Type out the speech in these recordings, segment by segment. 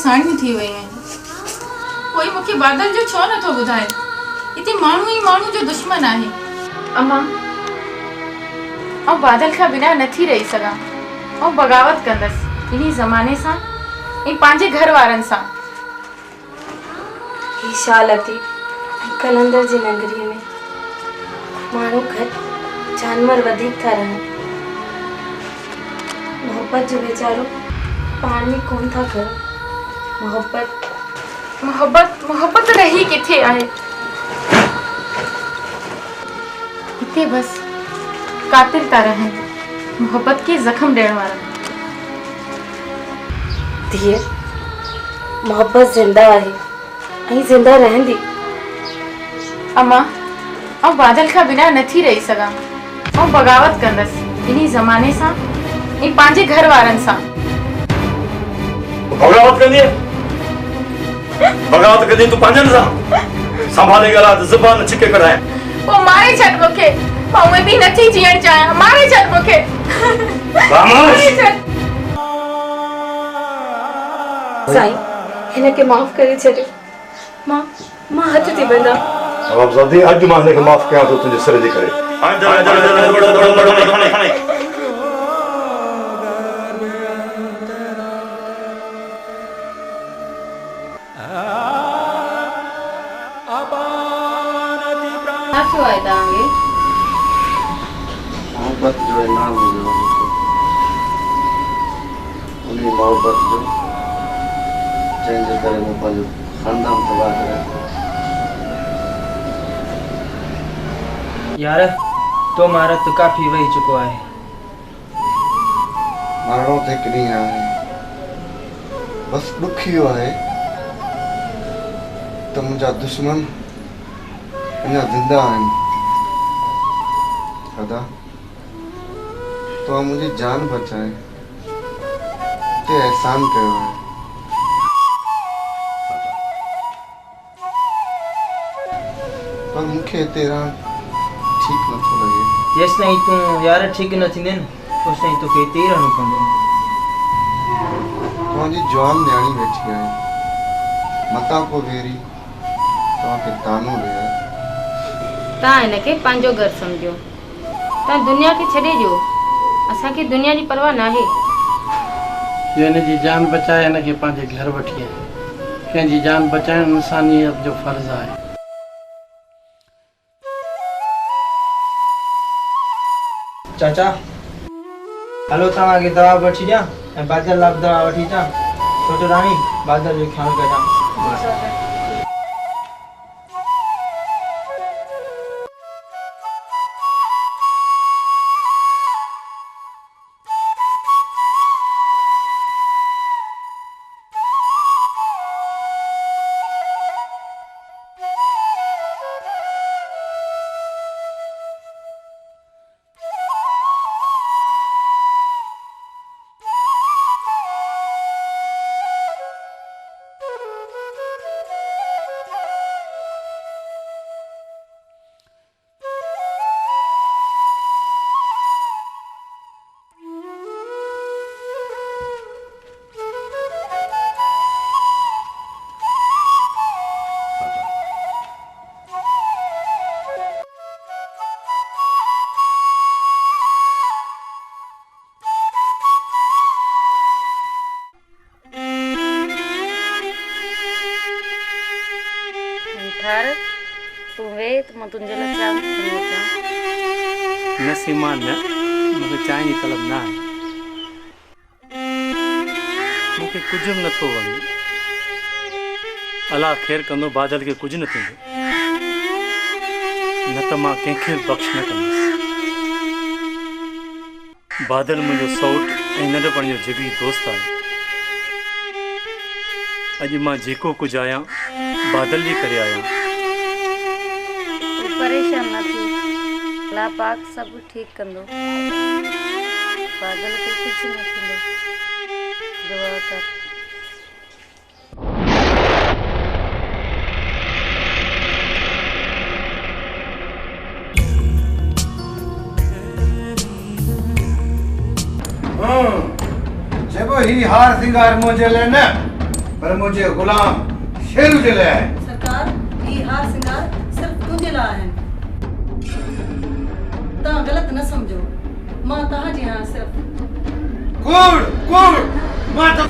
साणियूं थी वयूं आहिनि। कोई मूंखे बादल जो छो नथो ॿुधाए। हिते माण्हू ई माण्हू जो दुश्मन आहे। अम्मा, बादल खां बिना नथी रही सघां। बग़ावत कंदसि इन ज़माने सां ऐं पंहिंजे घर वारनि सां। ही छा लती कलंदर जी नगरी में माण्हू घटि जानवर वधीक था रहनि। मोहब्बत जो वीचारो पाण में कोन था कनि। मोहब्बत रही किथे आहे। हिते बस कातिल था रहनि, मोहब्बत के जख्म ॾियण वारा। धीअ, मोहब्बत जिंदा आहे ऐं जिंदा रहंदी। अम्मा, बादल खां बिना नथी रही सघां। बग़ावत कंदसि इन ज़माने सां ऐं पंहिंजे घर वारनि सां। बग़ावत कंदी तूं पंहिंजनि सां? संभाले ॻाल्हि त ज़ुबान छिके कढाए। पोइ मारे छॾ मूंखे। उहे बि नथी जीअण चाहियां। मारे छॾ मूंखे। साईं, हिनखे माफ़ करे छॾियो। मां हथ थी बंधा। नवाबज़ादी, अॼु मां हिनखे माफ़ कयां थो तुंहिंजे सिर जे करे। छो आहे तव्हांखे? मोहब्बत जो इनाम मिलियो उन मोहब्बत जो, जंहिंजे करे मूं पंहिंजो ख़ानदान तबाह करे। यार, तो मारा तो काफ़ी वही चुको है। मरणो त हिकु ॾींहुं आहे। बस ॾुख इहो आहे त मुंहिंजा दुश्मन अञा ज़िंदा आहिनि। दादा, तो मुंहिंजी जान बचाए ते एहसान कयो आहे। पर मूंखे हिते रहणु ठीक नथो लगे। जेसिताईं तूं यार ठीक न थींदे न, ओसिताईं तोखे हिते ई रहणो पवंदो। तव्हांजी जवान न्याणी वेठी आहे, मता को वेरी तव्हांखे तानो ॾिए। तव्हां हिनखे पंहिंजो घर सम्झो। तव्हां दुनिया खे छॾे ॾियो। असांखे दुनिया जी परवाह न आहे। जो हिनजी जान बचाए हिनखे पंहिंजे घर वठी आहे। कंहिंजी जान बचाइणु इंसानियत जो फ़र्ज़ु आहे। चाचा, हलो तव्हांखे दवा वठी ॾियां ऐं बादल लाइ दवा वठी अचां। छोटो राणी, बादल जो ख़्यालु कजां। तूं वे त मां तुंहिंजे लाइ चांहि न सीमा न, मूंखे चांहि जी तलब न आहे। मूंखे कुझु बि नथो वणे। अलाह ख़ैरु कंदो, बादल खे कुझु न थींदो। न त मां कंहिंखे बख़्श न कंदुसि। बादल मुंहिंजो सौट ऐं नंढपण जो जिगरी दोस्त आहे। अॼु मां जेको कुझु आहियां बादल जे करे आहियां। परेशान न थी, अल्लाह पाक सब ठीक कंदो। बादल खे कुछ न थींदो, दुआ कर। जेको ही हार सिंगार मुझे ले न पर मुझे गुलाम शेरू जे लाइ आहे। सरकार ही हार सिंगार सिर्फ तुंहिंजे लाइ आहिनि। तव्हां ग़लति न सम्झो, मां तव्हांजी आहियां सिर्फ। कूड़ कूड़ मां तो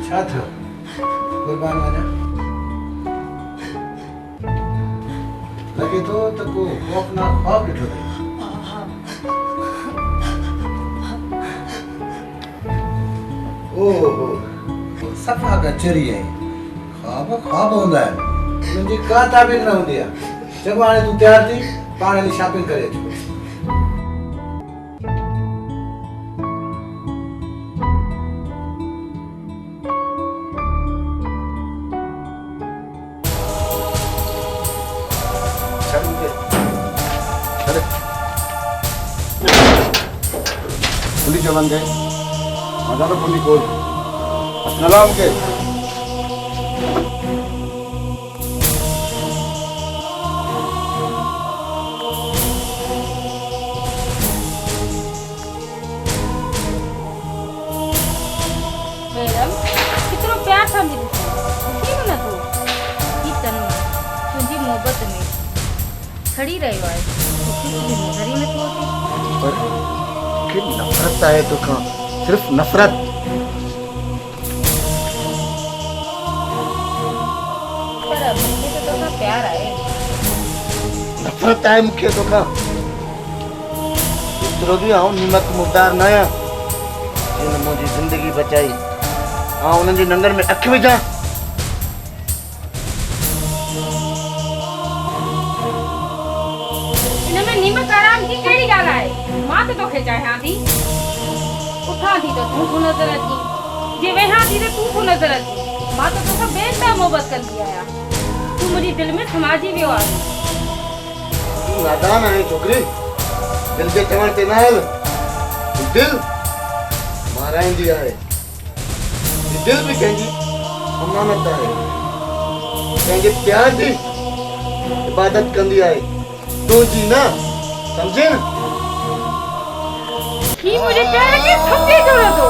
छा थियो? कुर्बान वञा लॻे थो त को खौफ़नाक ख्वाब ॾिठो अथई। ओहो सफ़ा कचरी आई। ख्वाब ख्वाब हूंदा आहिनि, उन्हनि जी का ताबीर न हूंदी आहे। चङो हाणे तूं तयारु थी, पाण हली शॉपिंग करे अचो। पुलिस जवान गए मजा तो पुलिस बोल अस्सलाम के मैडम कितनो प्यार सां थी ॾिसी न तूं ही तन तुंहिंजी मोहबत में खड़ी रहियो आहे, मूंखे तुंहिंजी नज़र ई नथो अचे। पर मूंखे नफ़रत आहे तोखां, सिर्फ़ नफ़रत। पर मूंखे त तोखां प्यार आहे। नफ़रत आहे मूंखे तोखां। एतिरो बि आउं नीमक मुक़दार न आहियां जिन मुंहिंजी ज़िंदगी बचाई। आउं उन्हनि जी नंगर में अखि विझां। इनमें नीमक आराम की कहिड़ी ॻाल्हि आहे? मां त तोखे चाहियां थी। उथां थी त तूं को नज़र अची, जे वेहां थी त तूं को नज़र अची। मां त तोखां बेइंतहा मोहबत कंदी आहियां। तूं मुंहिंजी दिलि में समाजी वियो आहे। तूं नादान आहे छोकिरी, दिलि जे चवण ते न हल। दिलि माराईंदी आहे। दिलि बि कंहिंजी अमानत आहे, कंहिंजे प्यार जी इबादत कंदी आहे, तुंहिंजी न। समझे न? ही मुझे प्यार के थप्पे जोड़ दो।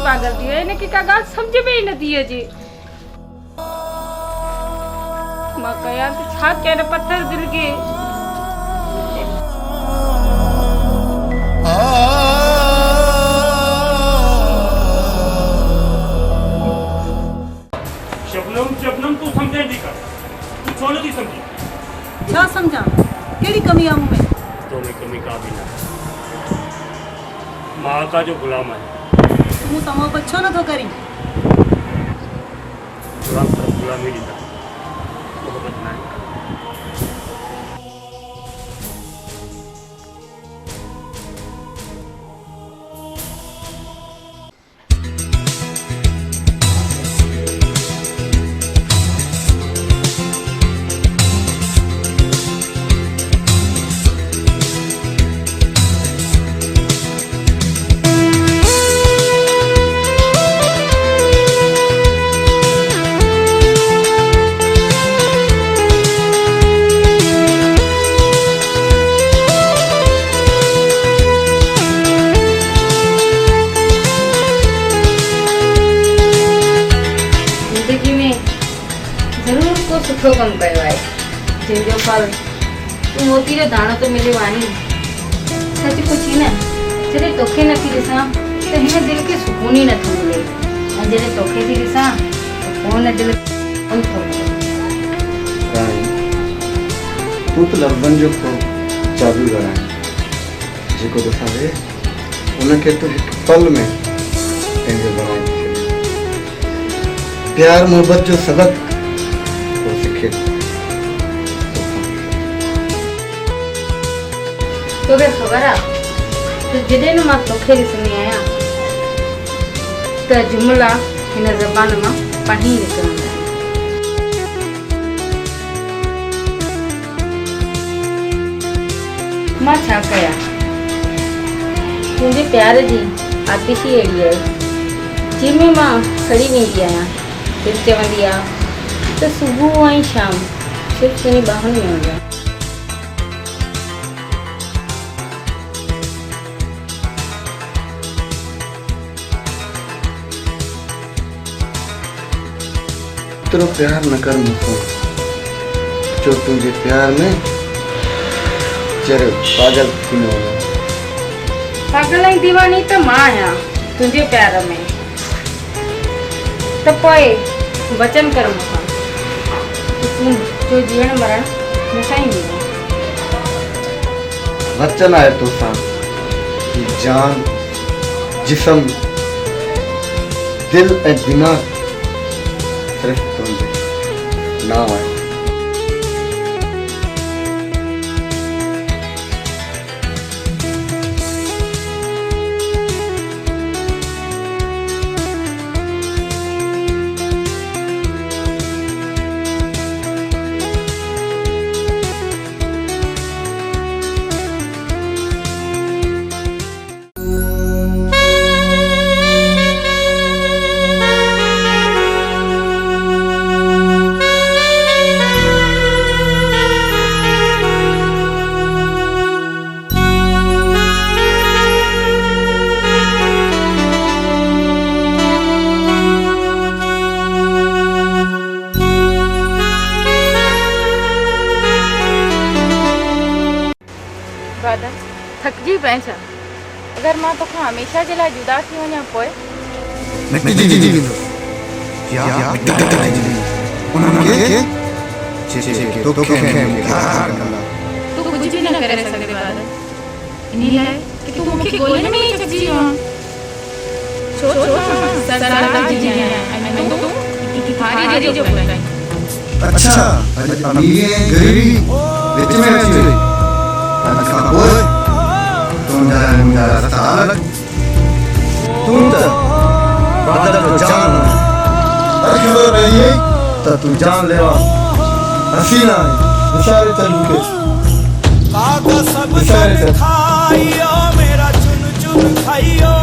पागल थी है कि का ॻाल्हि समझ में ही न थी अचे। मां कयां त छा कयां पत्थर दिल के। शबनम शबनम तू समझे नहीं कर, तू छो नहीं समझी? छा समझां? कहिड़ी कमी आहे मूं में? तो में कमी का भी ना, माँ का जो गुलाम है। मूं सां मोहबत छो नथो करी? गुलाम तरफ गुलामी ॾींदा, मोहबत ना आहे। सुठो कमु कयो आहे, जंहिंजो फल तूं मोती जो दाणो त मिलियो आहे। सच पुछी न जॾहिं तोखे नथी ॾिसां त हिन दिलि खे सुकून ई नथो मिले ऐं जॾहिं तोखे थी ॾिसां त पोइ हिन दिलि कोन थो मिले। राणी तूं त लफ़्ज़नि जो को जादूगर आहीं जेको ॾिसां वे उनखे तूं हिकु पल में पंहिंजो बणाए थी छॾीं। प्यार मोहबत जो सबक़ को सिखे तोखे ख़बर आहे त जॾहिं न मां तोखे ॾिसंदी आहियां त जुमिला हिन ज़बान मां पाण ई निकिरंदा आहिनि। मां छा कयां? तुंहिंजे प्यार जी आतिश ई अहिड़ी आहे जंहिंमें मां सड़ी वेंदी आहियां। दिलि चवंदी आहे त सुबुह ऐं शाम सिर्फ़ु तुंहिंजी ॿाहुनि में हुजां। तेरो प्यार न कर मुझको जो तुझे प्यार में चरे पागल थी न हो। पागल ऐं दीवानी त मां आहियां तुंहिंजे प्यार में। त पोइ वचन कर मूंखां तूं जो जीअण मरण मूंसां ई मिले। वचन आहे तोसां कि जान जिस्म दिल ऐं दिमाग़ सिर्फ तुंहिंजे नाम आहे। बादल थकिजी पए छा? अगर मां तोखां हमेशा जे लाइ जुदा थी वञा पोइ? तू कुछ भी न करे सघे बादल। इन लाइ कि तूं मूंखे ॻोल्हण में ई थकिजी वियो आहीं। छो सरदार जी आहियां ऐं तूं भिखारी जो पुटु आहीं। अच्छा अमीरी ऐं ग़रीबी विच में अची वई। खां पोइ तुंहिंजा ऐं मुंहिंजा रस्ता अलॻि। तूं त बादल जो जान आहीं। ख़बर पई त तूं जान लेवा हसीना आहीं। इशारे चल मूंखे सब खाइयो मेरा चुन चुन खाइयो।